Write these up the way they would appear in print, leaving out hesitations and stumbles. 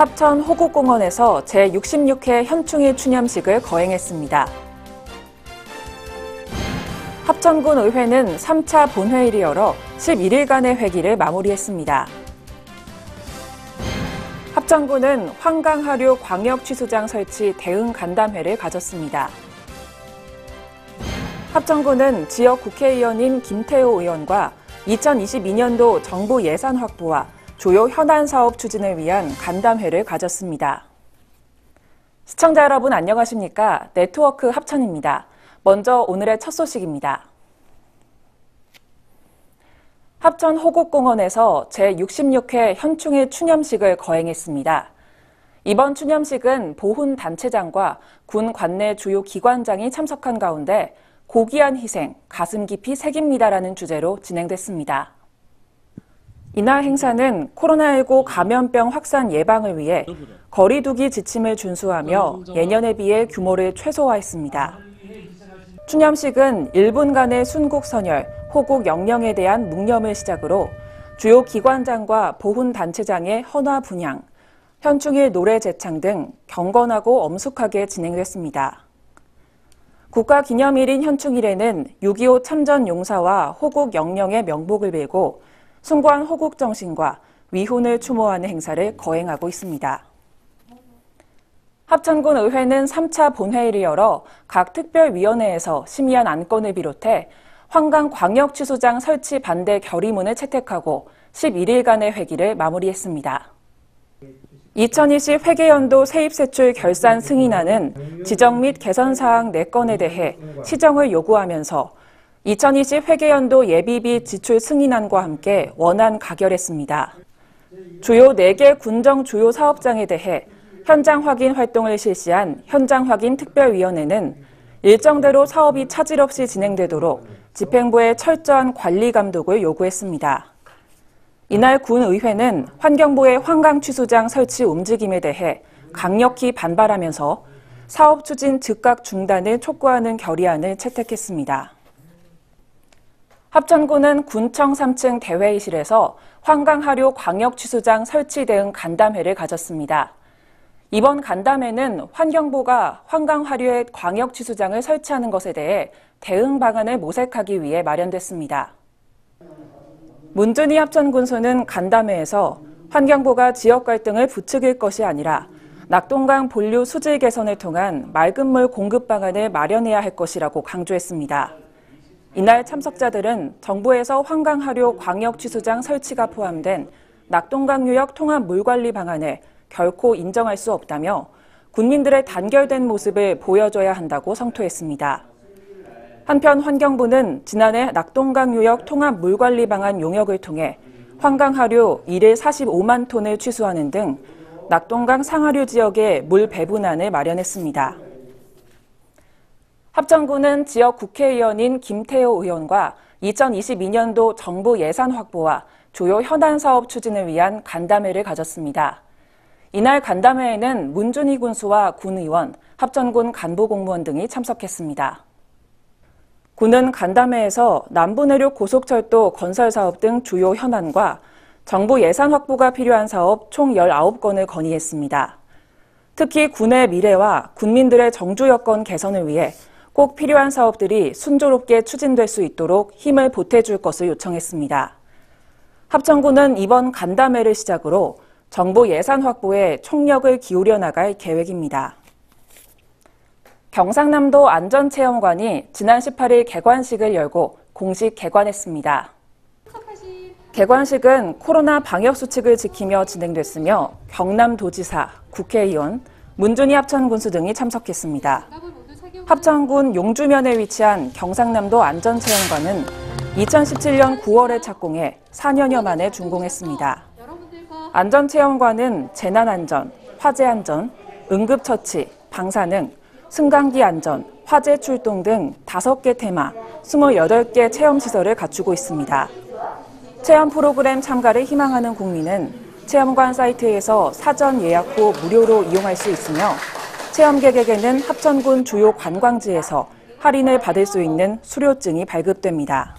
합천 호국공원에서 제66회 현충일 추념식을 거행했습니다. 합천군 의회는 3차 본회의를 열어 11일간의 회기를 마무리했습니다. 합천군은 환강하류 광역취수장 설치 대응 간담회를 가졌습니다. 합천군은 지역 국회의원인 김태호 의원과 2022년도 정부 예산 확보와 주요 현안 사업 추진을 위한 간담회를 가졌습니다. 시청자 여러분 안녕하십니까? 네트워크 합천입니다. 먼저 오늘의 첫 소식입니다. 합천 호국공원에서 제66회 현충일 추념식을 거행했습니다. 이번 추념식은 보훈 단체장과 군 관내 주요 기관장이 참석한 가운데 고귀한 희생, 가슴 깊이 새깁니다라는 주제로 진행됐습니다. 이날 행사는 코로나19 감염병 확산 예방을 위해 거리 두기 지침을 준수하며 예년에 비해 규모를 최소화했습니다. 추념식은 1분간의 순국 선열, 호국 영령에 대한 묵념을 시작으로 주요 기관장과 보훈 단체장의 헌화 분향, 현충일 노래 제창 등 경건하고 엄숙하게 진행됐습니다. 국가기념일인 현충일에는 6.25 참전 용사와 호국 영령의 명복을 빌고 숭고한 호국 정신과 위훈을 추모하는 행사를 거행하고 있습니다. 합천군 의회는 3차 본회의를 열어 각 특별위원회에서 심의한 안건을 비롯해 환강광역취수장 설치 반대 결의문을 채택하고 11일간의 회기를 마무리했습니다. 2020 회계연도 세입세출 결산 승인안은 지정 및 개선 사항 4건에 대해 시정을 요구하면서 2020 회계연도 예비비 지출 승인안과 함께 원안 가결했습니다. 주요 4개 군정 주요 사업장에 대해 현장 확인 활동을 실시한 현장 확인 특별위원회는 일정대로 사업이 차질 없이 진행되도록 집행부의 철저한 관리 감독을 요구했습니다. 이날 군의회는 환경부의 환강취수장 설치 움직임에 대해 강력히 반발하면서 사업 추진 즉각 중단을 촉구하는 결의안을 채택했습니다. 합천군은 군청 3층 대회의실에서 환강하류 광역취수장 설치 대응 간담회를 가졌습니다. 이번 간담회는 환경부가 환강하류의 광역취수장을 설치하는 것에 대해 대응 방안을 모색하기 위해 마련됐습니다. 문준희 합천군수는 간담회에서 환경부가 지역 갈등을 부추길 것이 아니라 낙동강 본류 수질 개선을 통한 맑은 물 공급 방안을 마련해야 할 것이라고 강조했습니다. 이날 참석자들은 정부에서 환강하류 광역취수장 설치가 포함된 낙동강 유역 통합 물관리 방안을 결코 인정할 수 없다며 군민들의 단결된 모습을 보여줘야 한다고 성토했습니다. 한편 환경부는 지난해 낙동강 유역 통합 물관리 방안 용역을 통해 환강하류 1일 45만 톤을 취수하는 등 낙동강 상하류 지역에 물 배분안을 마련했습니다. 합천군은 지역 국회의원인 김태호 의원과 2022년도 정부 예산 확보와 주요 현안 사업 추진을 위한 간담회를 가졌습니다. 이날 간담회에는 문준희 군수와 군의원, 합천군 간부공무원 등이 참석했습니다. 군은 간담회에서 남부내륙 고속철도 건설 사업 등 주요 현안과 정부 예산 확보가 필요한 사업 총 19건을 건의했습니다. 특히 군의 미래와 군민들의 정주 여건 개선을 위해 꼭 필요한 사업들이 순조롭게 추진될 수 있도록 힘을 보태줄 것을 요청했습니다. 합천군은 이번 간담회를 시작으로 정부 예산 확보에 총력을 기울여 나갈 계획입니다. 경상남도 안전체험관이 지난 18일 개관식을 열고 공식 개관했습니다. 개관식은 코로나 방역수칙을 지키며 진행됐으며 경남도지사, 국회의원, 문준희 합천군수 등이 참석했습니다. 합천군 용주면에 위치한 경상남도 안전체험관은 2017년 9월에 착공해 4년여 만에 준공했습니다. 안전체험관은 재난안전, 화재안전, 응급처치, 방사능, 승강기 안전, 화재 출동 등 5개 테마, 28개 체험시설을 갖추고 있습니다. 체험 프로그램 참가를 희망하는 국민은 체험관 사이트에서 사전 예약 후 무료로 이용할 수 있으며 체험객에게는 합천군 주요 관광지에서 할인을 받을 수 있는 수료증이 발급됩니다.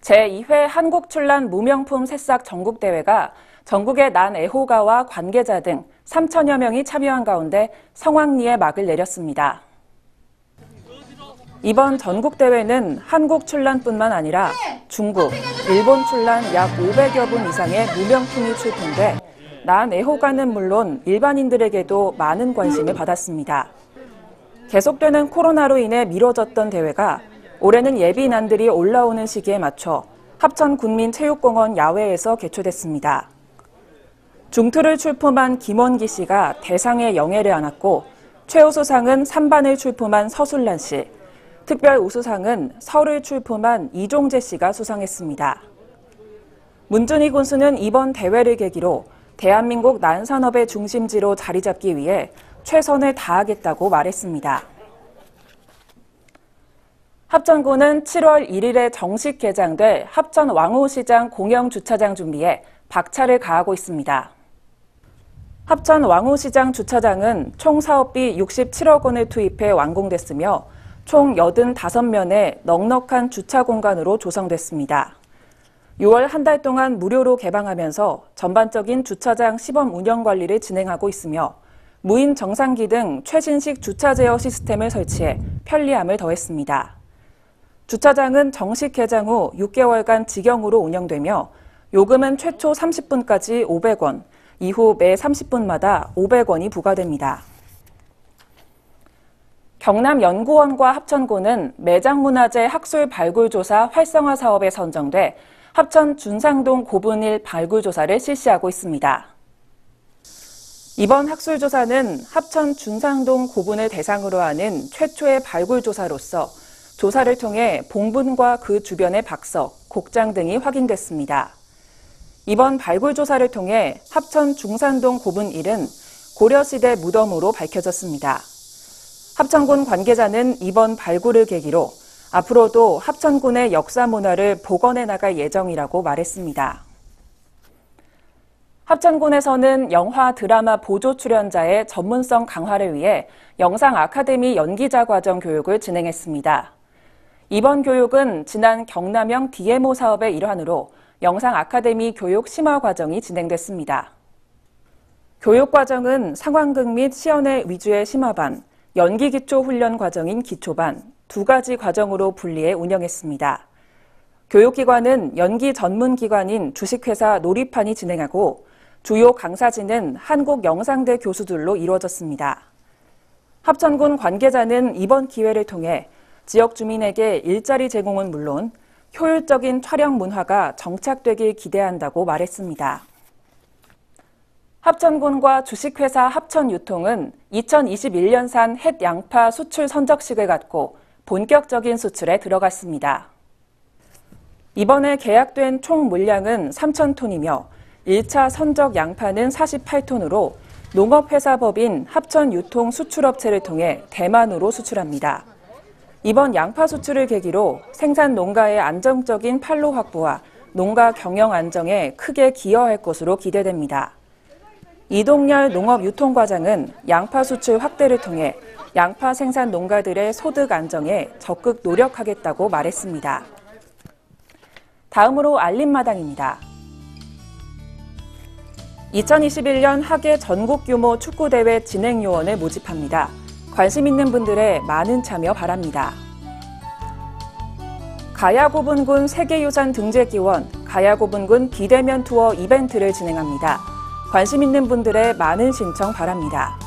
제2회 한국출란 무명품 새싹 전국대회가 전국의 난애호가와 관계자 등 3천여 명이 참여한 가운데 성황리에 막을 내렸습니다. 이번 전국대회는 한국 출란뿐만 아니라 중국, 일본 출란 약 500여 분 이상의 무명품이 출품돼 난애호가는 물론 일반인들에게도 많은 관심을 받았습니다. 계속되는 코로나로 인해 미뤄졌던 대회가 올해는 예비난들이 올라오는 시기에 맞춰 합천군민체육공원 야외에서 개최됐습니다. 중투를 출품한 김원기 씨가 대상의 영예를 안았고 최우수상은 3반을 출품한 서술란 씨, 특별 우수상은 설을 출품한 이종재 씨가 수상했습니다. 문준희 군수는 이번 대회를 계기로 대한민국 난산업의 중심지로 자리 잡기 위해 최선을 다하겠다고 말했습니다. 합천군은 7월 1일에 정식 개장될 합천 왕호시장 공영주차장 준비에 박차를 가하고 있습니다. 합천 왕호시장 주차장은 총 사업비 67억 원을 투입해 완공됐으며 총 85면의 넉넉한 주차 공간으로 조성됐습니다. 6월 한 달 동안 무료로 개방하면서 전반적인 주차장 시범 운영 관리를 진행하고 있으며 무인 정상기 등 최신식 주차 제어 시스템을 설치해 편리함을 더했습니다. 주차장은 정식 개장 후 6개월간 직영으로 운영되며 요금은 최초 30분까지 500원, 이후 매 30분마다 500원이 부과됩니다. 경남연구원과 합천군은 매장문화재 학술 발굴조사 활성화 사업에 선정돼 합천 준상동 고분일 발굴조사를 실시하고 있습니다. 이번 학술조사는 합천 준상동 고분을 대상으로 하는 최초의 발굴조사로서 조사를 통해 봉분과 그 주변의 박석, 곡장 등이 확인됐습니다. 이번 발굴조사를 통해 합천 중산동 고분 1은 고려시대 무덤으로 밝혀졌습니다. 합천군 관계자는 이번 발굴을 계기로 앞으로도 합천군의 역사 문화를 복원해 나갈 예정이라고 말했습니다. 합천군에서는 영화 드라마 보조 출연자의 전문성 강화를 위해 영상 아카데미 연기자 과정 교육을 진행했습니다. 이번 교육은 지난 경남형 DMO 사업의 일환으로 영상 아카데미 교육 심화 과정이 진행됐습니다. 교육 과정은 상황극 및 시연회 위주의 심화반, 연기 기초 훈련 과정인 기초반, 두 가지 과정으로 분리해 운영했습니다. 교육기관은 연기 전문기관인 주식회사 놀이판이 진행하고 주요 강사진은 한국영상대 교수들로 이루어졌습니다. 합천군 관계자는 이번 기회를 통해 지역 주민에게 일자리 제공은 물론 효율적인 촬영 문화가 정착되길 기대한다고 말했습니다. 합천군과 주식회사 합천유통은 2021년산 햇 양파 수출 선적식을 갖고 본격적인 수출에 들어갔습니다. 이번에 계약된 총 물량은 3,000톤이며 1차 선적 양파는 48톤으로 농업회사법인 합천유통 수출업체를 통해 대만으로 수출합니다. 이번 양파 수출을 계기로 생산 농가의 안정적인 판로 확보와 농가 경영 안정에 크게 기여할 것으로 기대됩니다. 이동열 농업유통과장은 양파 수출 확대를 통해 양파 생산 농가들의 소득 안정에 적극 노력하겠다고 말했습니다. 다음으로 알림마당입니다. 2021년 하계 전국 규모 축구대회 진행요원을 모집합니다. 관심 있는 분들의 많은 참여 바랍니다. 가야고분군 세계유산 등재기원 가야고분군 비대면 투어 이벤트를 진행합니다. 관심 있는 분들의 많은 신청 바랍니다.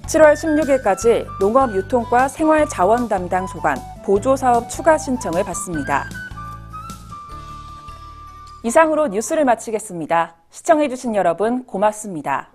7월 16일까지 농업유통과 생활자원 담당 소관, 보조사업 추가 신청을 받습니다. 이상으로 뉴스를 마치겠습니다. 시청해주신 여러분 고맙습니다.